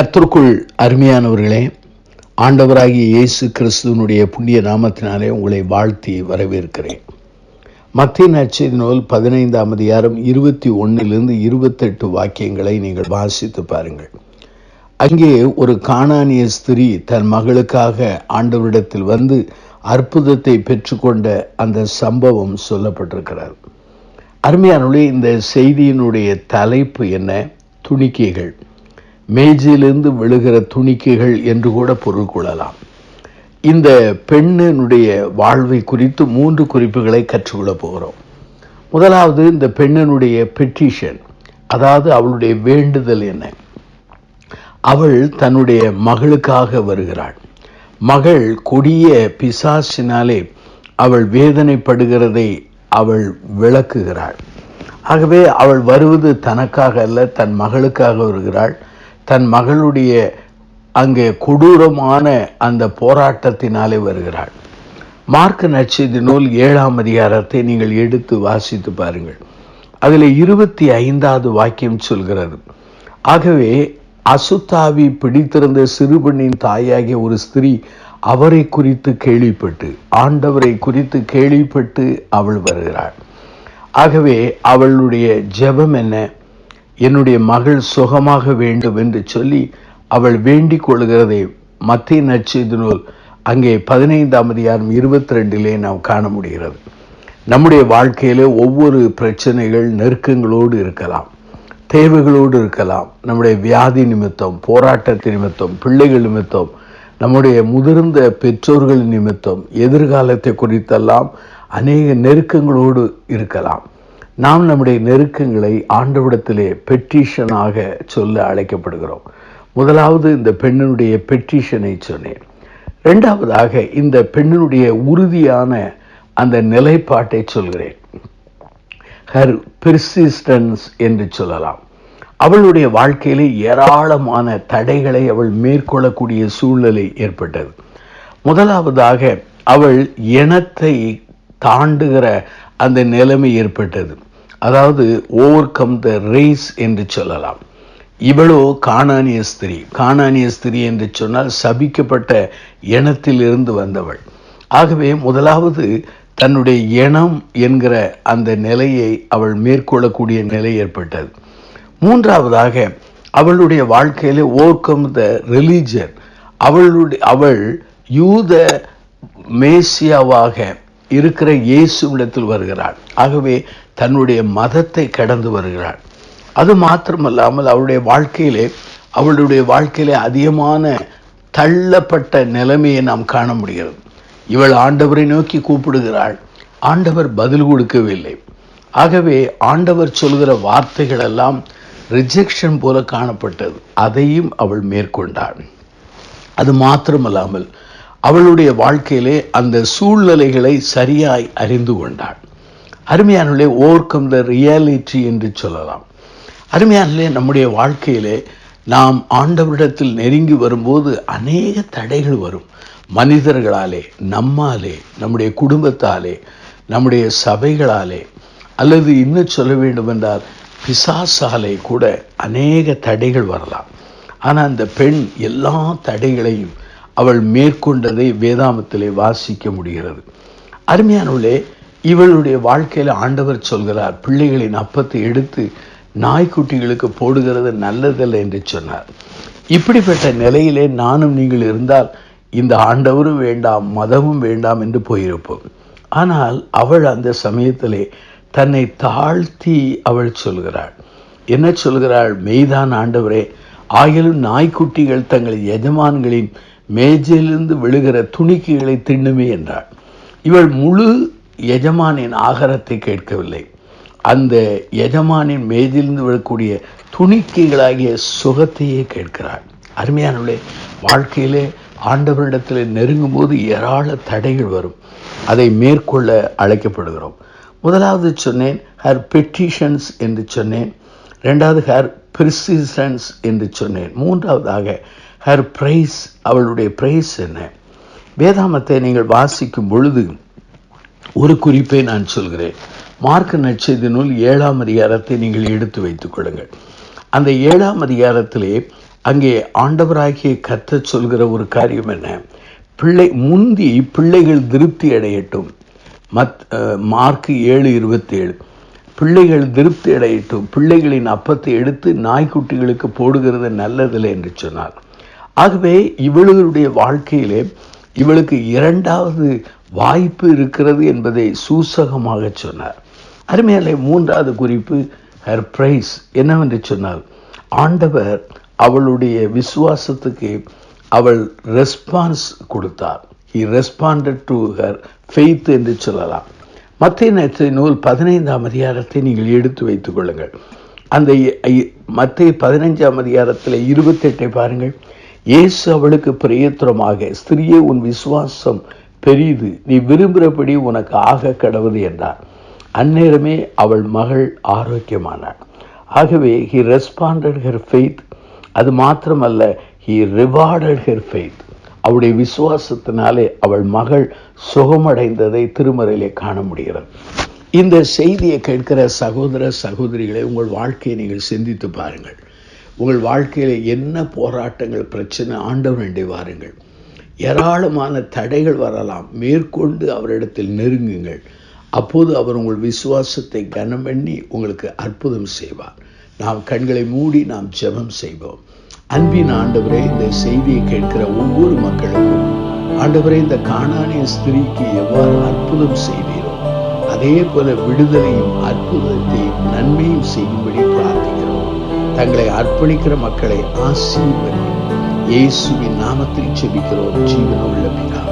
கர்த்தருக்குள் அருமையானவர்களே, ஆண்டவராகிய இயேசு கிறிஸ்துவனுடைய புண்ணிய நாமத்தினாலே உங்களை வாழ்த்தி வரவேற்கிறேன். மத்தேயு நற்செய்தி நூல் 15ஆம் அதிகாரம் 21 28 வாக்கியங்களை நீங்கள் வாசித்து பாருங்கள். அங்கே ஒரு கானானிய ஸ்திரீ தன் மகளுக்காக ஆண்டவரிடத்தில் வந்து அற்புதத்தை பெற்றுக்கொண்ட அந்த சம்பவம் சொல்லப்பட்டிருக்கிறது. அருமையானவர்களே, இந்த செய்தியினுடைய தலைப்பு என்ன? துணிக்கைகள். மேஜையிலிருந்து விழுகிற துணிக்கைகள் என்று கூட பொருள் கொள்ளலாம். இந்த பெண்ணினுடைய வாழ்வை குறித்து 3 குறிப்புகளை கற்றுக்கொள்ளப் போகிறோம். முதலாவது, இந்த பெண்ணினுடைய பெட்டிஷன், அதாவது அவளுடைய வேண்டுதல் என்ன? அவள் தன்னுடைய மகளுக்காக வருகிறாள். மகள் கொடிய பிசாசினாலே அவள் வேதனைப்படுகிறதை அவள் விளக்குகிறாள். ஆகவே அவள் வருவது தனக்காக அல்ல, தன் மகளுக்காக வருகிறாள். தன் மகளுடைய அங்கே கொடூரமான அந்த போராட்டத்தினாலே வருகிறாள். மார்க் நற்செய்தி நூல் 7ஆம் அதிகாரத்தை நீங்கள் எடுத்து வாசித்து பாருங்கள். அதில் 25வது வாக்கியம் சொல்கிறது, ஆகவே அசுத்தாவி பிடித்திருந்த சிறுபெண்ணின் தாயாகிய ஒரு ஸ்திரீ அவரை குறித்து கேள்விப்பட்டு, ஆண்டவரை குறித்து கேள்விப்பட்டு அவள் வருகிறாள். ஆகவே அவளுடைய ஜெபம் என்ன? என்னுடைய மகள் சுகமாக வேண்டும் என்று சொல்லி அவள் வேண்டிக் கொள்கிறதை மத்தேயு நற்செய்தி நூல் அங்கே 15ஆம் அதிகாரம் 22 நாம் காண முடிகிறது. நம்முடைய வாழ்க்கையில ஒவ்வொரு பிரச்சனைகள் நெருக்கங்களோடு இருக்கலாம், தேவைகளோடு இருக்கலாம். நம்முடைய வியாதி நிமித்தம், போராட்டத்தின் நிமித்தம், பிள்ளைகள் நிமித்தம், நம்முடைய முதிர்ந்த பெற்றோர்கள் நிமித்தம், எதிர்காலத்தை குறித்தெல்லாம் அநேக நெருக்கங்களோடு இருக்கலாம். நாம் நம்முடைய நெருக்கங்களை ஆண்டவரிடத்திலே பெட்டிஷனாக சொல்ல அழைக்கப்படுகிறோம். முதலாவது இந்த பெண்ணினுடைய பெட்டிஷனை சொன்னேன். இரண்டாவதாக இந்த பெண்ணினுடைய உறுதியான அந்த நிலைப்பாட்டை சொல்கிறேன். ஹர் பெர்சிஸ்டன்ஸ் என்று சொல்லலாம். அவளுடைய வாழ்க்கையிலே ஏராளமான தடைகளை அவள் மேற்கொள்ளக்கூடிய சூழ்நிலை ஏற்பட்டது. முதலாவதாக அவள் இனத்தை தாண்டுகிற அந்த நிலைமை ஏற்பட்டது. அதாவது ஓவர் கம் த ரேஸ் என்று சொல்லலாம். இவளோ கானானிய ஸ்திரீ. கானானிய ஸ்திரீ என்று சொன்னால் சபிக்கப்பட்ட இனத்தில் இருந்து வந்தவள். ஆகவே முதலாவது தன்னுடைய இனம் என்கிற அந்த நிலையை அவள் மேற்கொள்ளக்கூடிய நிலை ஏற்பட்டது. மூன்றாவதாக அவளுடைய வாழ்க்கையிலே ஓவர் கம் த ரிலீஜன். அவள் யூத மேசியாவாக இருக்கிற இயேசுவிடத்தில் வருகிறாள். ஆகவே தன்னுடைய மதத்தை கடந்து வருகிறாள். அது மாத்திரமல்லாமல் அவளுடைய வாழ்க்கையிலே அதிகமான தள்ளப்பட்ட நிலைமையை நாம் காண முடிகிறது. இவள் ஆண்டவரை நோக்கி கூப்பிடுகிறாள், ஆண்டவர் பதில் கொடுக்கவில்லை. ஆகவே ஆண்டவர் சொல்கிற வார்த்தைகள் எல்லாம் ரிஜெக்ஷன் போல காணப்பட்டது. அதையும் அவள் மேற்கொண்டாள். அது மாத்திரமல்லாமல் அவளுடைய வாழ்க்கையிலே அந்த சூழ்நிலைகளை சரியாய் அறிந்து கொண்டாள். அருமையானே, ஓவர் கம் த ரியாலிட்டி என்று சொல்லலாம். அருமையானே, நம்முடைய வாழ்க்கையிலே நாம் ஆண்டவரிடத்தில் நெருங்கி வரும்போது அநேக தடைகள் வரும். மனிதர்களாலே, நம்மாலே, நம்முடைய குடும்பத்தாலே, நம்முடைய சபைகளாலே, அல்லது இன்னும் சொல்ல வேண்டும் என்றால் பிசாசாலே கூட அநேக தடைகள் வரலாம். ஆனால் அந்த பெண் எல்லா தடைகளையும் அவள் மேற்கொண்டதை வேதாமத்திலே வாசிக்க முடிகிறது. அருமையானவளே, இவளுடைய வாழ்க்கையில் ஆண்டவர் சொல்கிறார், பிள்ளைகளின் அப்பத்தை எடுத்து நாய்க்குட்டிகளுக்கு போடுகிறது நல்லதல்ல என்று சொன்னார். இப்படிப்பட்ட நிலையிலே நானும் நீங்கள் இருந்தால் இந்த ஆண்டவரும் வேண்டாம், மதமும் வேண்டாம் என்று போயிருப்போம். ஆனால் அவள் அந்த சமயத்திலே தன்னை தாழ்த்தி அவள் சொல்கிறாள். என்ன சொல்கிறாள்? மெய்தான் ஆண்டவரே, ஆயிலும் நாய்க்குட்டிகள் தங்கள் எஜமான்களின் மேஜையிலிருந்து விழுகிற துணிக்கைகளை தின்னுமே என்றாள். இவள் முழு எஜமானின் ஆகாரத்தை கேட்கவில்லை, அந்த எஜமானின் மேஜையிலிருந்து விழக்கூடிய துணிக்கைகளாகிய சுகத்தையே கேட்கிறாள். அருமையானவளே, வாழ்க்கையிலே ஆண்டவரிடத்தில் நெருங்கும் போது ஏராள தடைகள் வரும். அதை மேற்கொள்ள அழைக்கப்படுகிறோம். முதலாவது சொன்னேன் ஹர் பெட்டிஷன்ஸ் என்று சொன்னேன். இரண்டாவது ஹர் பெர்சிஸ்டன்ஸ் என்று சொன்னேன். மூன்றாவதாக ஹர் பிரைஸ். அவளுடைய பிரைஸ் என்ன? வேதாமத்தை நீங்கள் வாசிக்கும் பொழுது ஒரு குறிப்பை நான் சொல்கிறேன். மார்க் நற்செய்தி நூல் 7ஆம் அதிகாரத்தை நீங்கள் எடுத்து வைத்துக் கொள்ளுங்கள். அந்த 7ஆம் அதிகாரத்திலே அங்கே ஆண்டவராகிய கர்த்தர் சொல்கிற ஒரு காரியம் என்ன? பிள்ளைகள் திருப்தி அடையட்டும். மார்க் 7:27 பிள்ளைகள் திருப்தி அடையட்டும், பிள்ளைகளின் அப்பத்தை எடுத்து நாய்க்குட்டிகளுக்கு போடுகிறது நல்லதில்லை என்று சொன்னார். ஆகவே இவளுடைய வாழ்க்கையிலே இவளுக்கு இரண்டாவது வாய்ப்பு இருக்கிறது என்பதை சூசகமாக சொன்னார். அருமையாலே 3வது குறிப்பு ஹர் பிரைஸ் என்னவென்று சொன்னால், ஆண்டவர் அவளுடைய விசுவாசத்துக்கு அவள் ரெஸ்பான்ஸ் கொடுத்தார். He responded to her faith என்று சொல்லலாம். மத்தேயு நற்செய்தி நூல் 15ஆம் அதிகாரத்தை நீங்கள் எடுத்து வைத்துக் கொள்ளுங்கள். அந்த மத்தேயு 15ஆம் அதிகாரத்தில் 28 பாருங்கள். இயேசு அவளுக்கு பிரயத்திரமாக, ஸ்திரியே, உன் விசுவாசம் பெரிது, நீ விரும்புகிறபடி உனக்கு ஆக கடவுது என்றார். அந்நேரமே அவள் மகள் ஆரோக்கியமானாள். ஆகவே he responded her faith. அது மாத்திரமல்ல, he rewarded her faith. அவருடைய விசுவாசத்தினாலே அவள் மகள் சுகமடைந்ததை திருமறையிலே காண முடிகிறது. இந்த செய்தியை கேட்கிற சகோதர சகோதரிகளை, உங்கள் வாழ்க்கையை நீங்கள் சிந்தித்து பாருங்கள். உங்கள் வாழ்க்கையில் என்ன போராட்டங்கள், பிரச்சனை, ஆண்டவரண்டை வாருங்கள். ஏராளமான தடைகள் வரலாம். மேற்கொண்டு அவரிடத்தில் நெருங்குங்கள். அப்போது அவர் உங்கள் விசுவாசத்தை கனம் பண்ணி உங்களுக்கு அற்புதம் செய்வார். நாம் கண்களை மூடி நாம் ஜெபம் செய்வோம். அன்பின் ஆண்டவரே, இந்த செய்தியை கேட்கிற ஒவ்வொரு மக்களுக்கும் ஆண்டவரே, இந்த கானானிய ஸ்திரீக்கு எவ்வாறு அற்புதம் செய்தீரோ அதே போல விடுதலையும் அற்புதத்தையும் நன்மையும் செய்யும்படி பிரார்த்திக்கிறோம். தங்களை அர்ப்பணிக்கிற மக்களை ஆசீர்வதி. இயேசுவின் நாமத்தில் ஜெபிக்கிறோம், ஜீவனுள்ள பிதாவே.